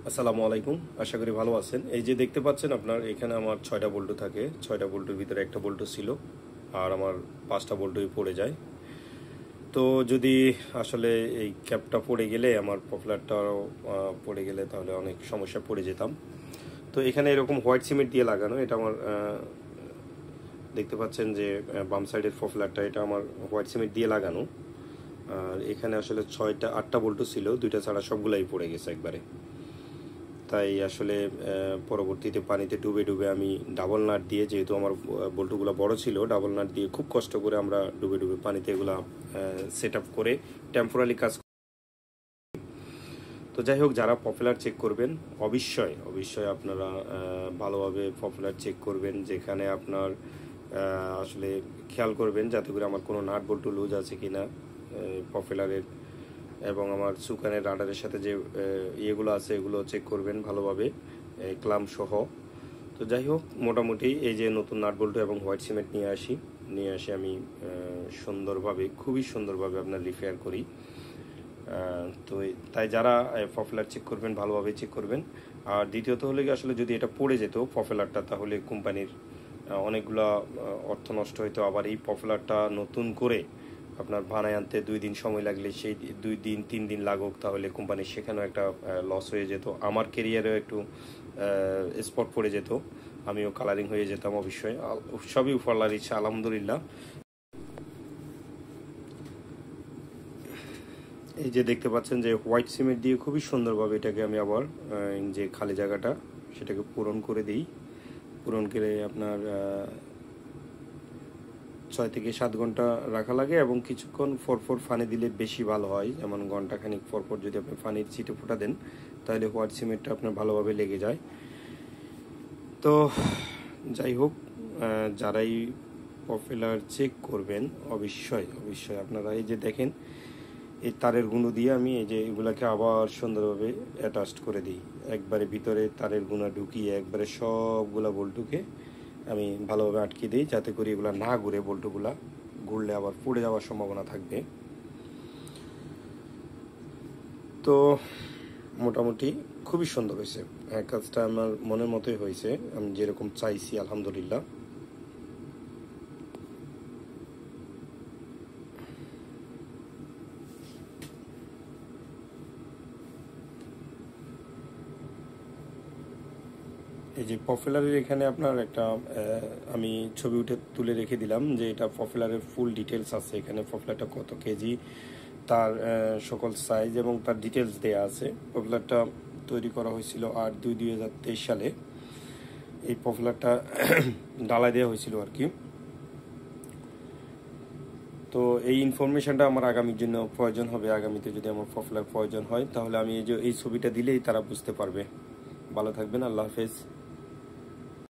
আসসালামু আলাইকুম, আশা করি ভালো আছেন। এই যে দেখতে পাচ্ছেন আপনার এখানে আমার 6টা বল্টু থাকে। 6টা বল্টুর ভিতরে একটা বল্টু ছিল আর আমার 5টা বল্টুই পড়ে যায়। তো যদি আসলে এই ক্যাপটা পড়ে গেলে আমার পপুলারটাও পড়ে গেলে তাহলে অনেক সমস্যা পড়ে যেতাম। তো এখানে এরকম হোয়াইট সিমেন্ট দিয়ে লাগানো, এটা আমার দেখতে পাচ্ছেন যে বাম সাইডের পপুলারটা, এটা আমার হোয়াইট সিমেন্ট দিয়ে লাগানো। আর এখানে আসলে 8টা বল্টু ছিল, 2টা ছাড়া সবগুলাই পড়ে গেছে একবারে। তাই আসলে পরবর্তীতে পানিতে ডুবে ডুবে আমি ডাবল নাট দিয়ে, যেহেতু আমার বল্টুগুলো বড় ছিল, ডাবল নাট দিয়ে খুব কষ্ট করে আমরা ডুবে ডুবে পানিতে এগুলা সেট আপ করে টেম্পোরারি কাজ। তো যাই হোক, যারা পপুলার চেক করবেন অবশ্যই অবশ্যই আপনারা ভালোভাবে পপুলার চেক করবেন, যেখানে আপনার আসলে খেয়াল করবেন যাতে করে আমার কোনো নাট বল্টু লুজ আছে কিনা পপুলারের, এবং আমার সুকানের রাডারের সাথে যে ইয়েগুলো আছে এগুলো চেক করবেন ভালোভাবে, ক্লাম সহ। তো যাই হোক, মোটামুটি এই যে নতুন নাট বল্টু এবং হোয়াইট সিমেন্ট নিয়ে আসি আমি সুন্দরভাবে, খুবই সুন্দরভাবে আপনার রিপেয়ার করি। তো তাই যারা পপুলার চেক করবেন ভালোভাবে চেক করবেন। আর দ্বিতীয়ত হলে আসলে যদি এটা পড়ে যেত পপুলারটা, তাহলে কোম্পানির অনেকগুলা অর্থ নষ্ট হইতো। আবার এই পপুলারটা নতুন করে আপনার বানায় আনতে 2 দিন সময় লাগলে সেই 2 দিন 3 দিন লাগুক, তাহলে কোম্পানির সেখানেও একটা লস হয়ে যেত, আমার কেরিয়ারেও একটু স্পট পড়ে যেত, আমিও কালারিং হয়ে যেতাম। অবশ্যই সবই উপরওয়ালার ইচ্ছা, আলহামদুলিল্লাহ। এই যে দেখতে পাচ্ছেন যে হোয়াইট সিমেন্ট দিয়ে খুবই সুন্দরভাবে এটাকে আমি আবার যে খালি জায়গাটা সেটাকে পূরণ করে দিই। পূরণ করে আপনার 6 থেকে 7 ঘন্টা রাখা লাগে, এবং কিছুক্ষণ ফরফর ফানি দিলে বেশি ভালো হয়। যেমন ঘন্টাখানিক ফরফর যদি আপনি ফানির ছিটে ফোটা দেন, তাহলে হোয়াইট সিমেন্টটা আপনার ভালোভাবে লেগে যায়। তো যাই হোক, যারাই পপুলার চেক করবেন অবশ্যই অবশ্যই আপনারা এই যে দেখেন, এই তারের গুঁড়ো দিয়ে আমি এই যে এগুলাকে আবার সুন্দরভাবে অ্যাটাচড করে দিই। একবারে ভিতরে তারের গুঁড়া ঢুকিয়ে একবারে সবগুলা বল্টুকে আমি ভালোভাবে আটকে দিই, যাতে করে এগুলো না ঘুরে, বল্টুগুলা ঘুরলে আবার পুড়ে যাওয়ার সম্ভাবনা থাকবে। তো মোটামুটি খুবই সুন্দর হয়েছে, কাজটা আমার মনের মতোই হয়েছে, আমি যেরকম চাইছি, আলহামদুলিল্লাহ। এই যে পপুলারের এখানে আপনার একটা আমি ছবি তুলে রেখে দিলাম, যে এটা পপুলারের ফুল ডিটেলস আছে এখানে, পপুলারটা কত কেজি, তার সকল সাইজ এবং তার ডিটেলস দেয়া আছে। পপুলারটা তৈরি করা হয়েছিল 8/2/2023 সালে। এই পপুলারটা ডালায় দেওয়া হয়েছিল আর কি। তো এই ইনফরমেশনটা আমার আগামীর জন্য প্রয়োজন হবে। আগামীতে যদি আমার পপুলার প্রয়োজন হয়, তাহলে আমি এই ছবিটা দিলেই তারা বুঝতে পারবে। ভালো থাকবেন, আল্লাহ হাফেজ।